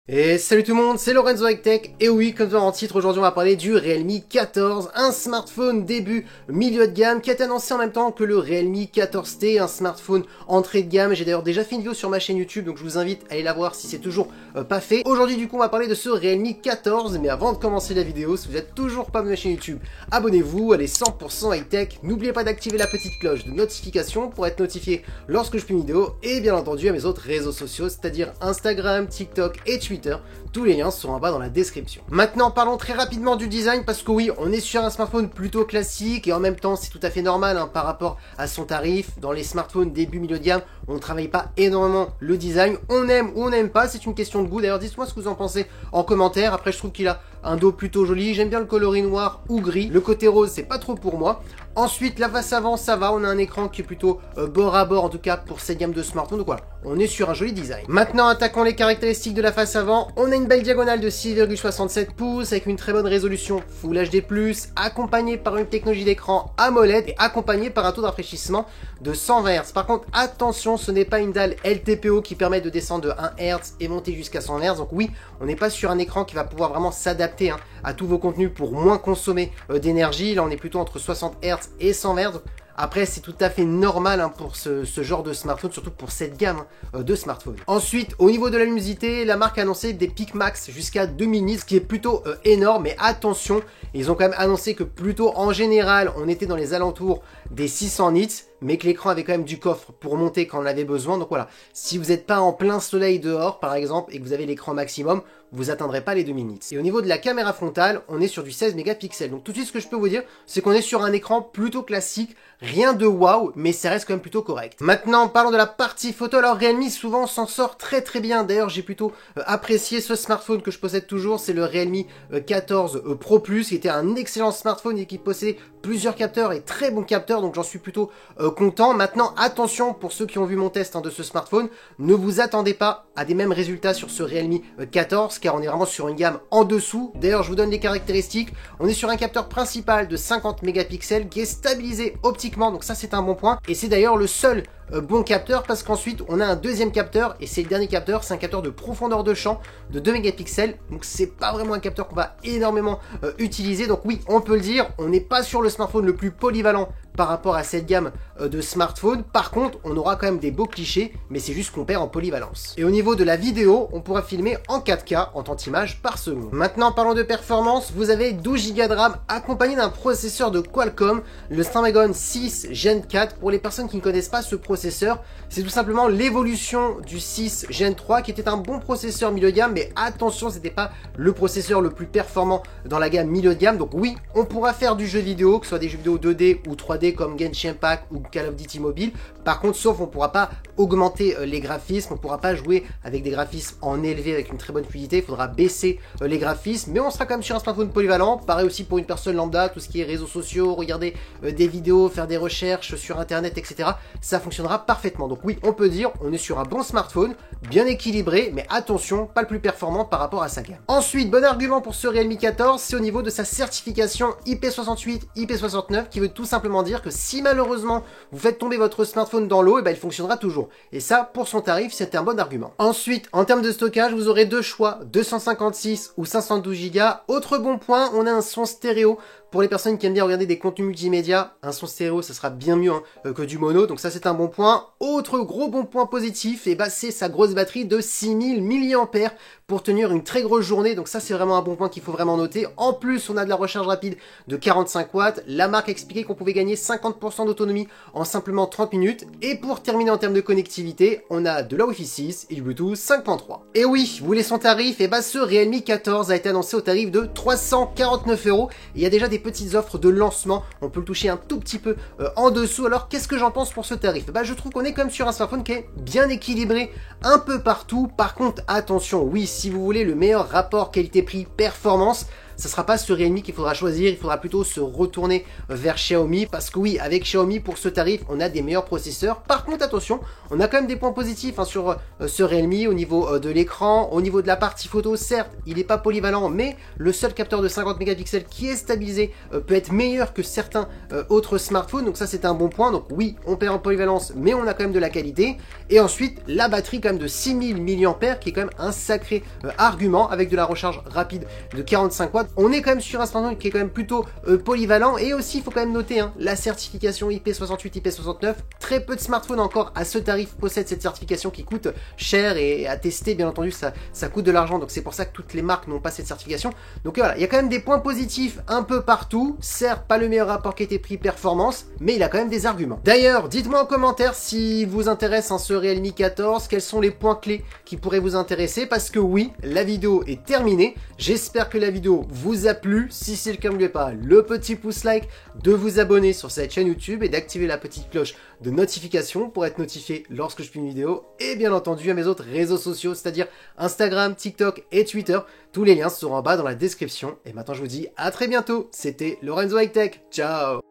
Et salut tout le monde, c'est Lorenzo High Tech, et oui, comme dans le titre, aujourd'hui on va parler du Realme 14, un smartphone début milieu de gamme qui a été annoncé en même temps que le Realme 14T, un smartphone entrée de gamme. J'ai d'ailleurs déjà fait une vidéo sur ma chaîne YouTube, donc je vous invite à aller la voir si c'est toujours pas fait. Aujourd'hui du coup on va parler de ce Realme 14, mais avant de commencer la vidéo, si vous n'êtes toujours pas de ma chaîne YouTube, abonnez-vous, elle est 100% High Tech, n'oubliez pas d'activer la petite cloche de notification pour être notifié lorsque je fais une vidéo, et bien entendu à mes autres réseaux sociaux, c'est-à-dire Instagram, TikTok et Twitter. Tous les liens seront en bas dans la description. Maintenant, parlons très rapidement du design, parce que oui, on est sur un smartphone plutôt classique, et en même temps, c'est tout à fait normal par rapport à son tarif. Dans les smartphones début milieu de gamme, on ne travaille pas énormément le design. On aime ou on n'aime pas, c'est une question de goût. D'ailleurs, dites-moi ce que vous en pensez en commentaire. Après, je trouve qu'il a un dos plutôt joli. J'aime bien le coloris noir ou gris. Le côté rose, c'est pas trop pour moi. Ensuite, la face avant, ça va. On a un écran qui est plutôt bord à bord, en tout cas pour cette gamme de smartphones. Donc voilà, on est sur un joli design. Maintenant, attaquons les caractéristiques de la face avant. On a une belle diagonale de 6,67 pouces avec une très bonne résolution Full HD+, accompagnée par une technologie d'écran AMOLED et accompagnée par un taux de rafraîchissement de 120 Hz. Par contre, attention, ce n'est pas une dalle LTPO qui permet de descendre de 1 Hz et monter jusqu'à 100 Hz. Donc oui, on n'est pas sur un écran qui va pouvoir vraiment s'adapter à tous vos contenus pour moins consommer d'énergie. Là, on est plutôt entre 60 Hz et 100 Hz. Après, c'est tout à fait normal pour ce genre de smartphone, surtout pour cette gamme de smartphones. Ensuite, au niveau de la luminosité, la marque a annoncé des pics max jusqu'à 2000 nits, ce qui est plutôt énorme. Mais attention, ils ont quand même annoncé que plutôt en général, on était dans les alentours des 600 nits, mais que l'écran avait quand même du coffre pour monter quand on avait besoin. Donc voilà, si vous n'êtes pas en plein soleil dehors, par exemple, et que vous avez l'écran maximum, vous atteindrez pas les 2000 nits. Et au niveau de la caméra frontale, on est sur du 16 mégapixels. Donc tout de suite, ce que je peux vous dire, c'est qu'on est sur un écran plutôt classique, rien de waouh, mais ça reste quand même plutôt correct. Maintenant, parlons de la partie photo. Alors Realme souvent s'en sort très bien. D'ailleurs, j'ai plutôt apprécié ce smartphone que je possède toujours, c'est le Realme 14 Pro Plus, qui était un excellent smartphone et qui possédait plusieurs capteurs et très bons capteurs, donc j'en suis plutôt content. Maintenant, attention, pour ceux qui ont vu mon test de ce smartphone, ne vous attendez pas à des mêmes résultats sur ce Realme 14, car on est vraiment sur une gamme en dessous. D'ailleurs, je vous donne les caractéristiques. On est sur un capteur principal de 50 mégapixels qui est stabilisé optiquement, donc ça c'est un bon point. Et c'est d'ailleurs le seul bon capteur, parce qu'ensuite on a un deuxième capteur, et c'est le dernier capteur, c'est un capteur de profondeur de champ de 2 mégapixels, donc c'est pas vraiment un capteur qu'on va énormément utiliser. Donc oui, on peut le dire, on n'est pas sur le smartphone le plus polyvalent par rapport à cette gamme de smartphones. Par contre, on aura quand même des beaux clichés, mais c'est juste qu'on perd en polyvalence. Et au niveau de la vidéo, on pourra filmer en 4K en 30 images par seconde. Maintenant, parlons de performance. Vous avez 12 Go de RAM accompagné d'un processeur de Qualcomm, le Snapdragon 6 Gen 4. Pour les personnes qui ne connaissent pas ce processeur, c'est tout simplement l'évolution du 6 Gen 3, qui était un bon processeur milieu de gamme, mais attention, c'était pas le processeur le plus performant dans la gamme milieu de gamme. Donc oui, on pourra faire du jeu vidéo, que ce soit des jeux vidéo 2D ou 3D comme Genshin Impact ou Call of Duty Mobile. Par contre, sauf on pourra pas augmenter les graphismes, on pourra pas jouer avec des graphismes en élevé avec une très bonne fluidité, il faudra baisser les graphismes, mais on sera quand même sur un smartphone polyvalent. Pareil aussi pour une personne lambda, tout ce qui est réseaux sociaux, regarder des vidéos, faire des recherches sur internet, etc. Ça fonctionnera parfaitement. Donc oui, on peut dire, on est sur un bon smartphone, bien équilibré, mais attention, pas le plus performant par rapport à sa gamme. Ensuite, bon argument pour ce Realme 14, c'est au niveau de sa certification IP68, IP69, qui veut tout simplement dire que si malheureusement vous faites tomber votre smartphone dans l'eau, et il fonctionnera toujours. Et ça, pour son tarif, c'est un bon argument. Ensuite, en termes de stockage, vous aurez deux choix, 256 ou 512 Go. Autre bon point, on a un son stéréo. Pour les personnes qui aiment bien regarder des contenus multimédia, un son stéréo, ça sera bien mieux que du mono, donc ça c'est un bon point. Autre gros bon point positif, c'est sa grosse batterie de 6000 mAh pour tenir une très grosse journée, donc ça c'est vraiment un bon point qu'il faut vraiment noter. En plus, on a de la recharge rapide de 45 watts, la marque a expliqué qu'on pouvait gagner 50% d'autonomie en simplement 30 minutes, et pour terminer en termes de connectivité, on a de la Wi-Fi 6 et du Bluetooth 5.3. Et oui, vous voulez son tarif, ce Realme 14 a été annoncé au tarif de 349 €, il y a déjà des petites offres de lancement, on peut le toucher un tout petit peu en dessous. Alors qu'est-ce que j'en pense pour ce tarif? Je trouve qu'on est quand même sur un smartphone qui est bien équilibré un peu partout. Par contre, attention, oui, si vous voulez le meilleur rapport qualité-prix performance, ça sera pas ce Realme qu'il faudra choisir, il faudra plutôt se retourner vers Xiaomi, parce que oui, avec Xiaomi, pour ce tarif, on a des meilleurs processeurs. Par contre, attention, on a quand même des points positifs sur ce Realme, au niveau de l'écran, au niveau de la partie photo. Certes, il n'est pas polyvalent, mais le seul capteur de 50 mégapixels qui est stabilisé peut être meilleur que certains autres smartphones, donc ça c'est un bon point. Donc oui, on perd en polyvalence, mais on a quand même de la qualité. Et ensuite, la batterie quand même de 6000 mAh, qui est quand même un sacré argument, avec de la recharge rapide de 45 watts. On est quand même sur un smartphone qui est quand même plutôt polyvalent. Et aussi, il faut quand même noter la certification IP68, IP69. Très peu de smartphones encore à ce tarif possèdent cette certification qui coûte cher, et à tester, bien entendu, ça coûte de l'argent. Donc c'est pour ça que toutes les marques n'ont pas cette certification. Donc voilà, il y a quand même des points positifs un peu partout. Certes, pas le meilleur rapport qualité-prix-performance, mais il a quand même des arguments. D'ailleurs, dites-moi en commentaire si vous intéresse ce Realme 14, quels sont les points clés qui pourraient vous intéresser, parce que oui, la vidéo est terminée. J'espère que la vidéo vous a plu. Si c'est le cas, n'oubliez pas le petit pouce like, de vous abonner sur cette chaîne YouTube et d'activer la petite cloche de notification pour être notifié lorsque je fais une vidéo, et bien entendu à mes autres réseaux sociaux, c'est-à-dire Instagram, TikTok et Twitter. Tous les liens seront en bas dans la description. Et maintenant je vous dis à très bientôt. C'était Lorenzo High Tech. Ciao.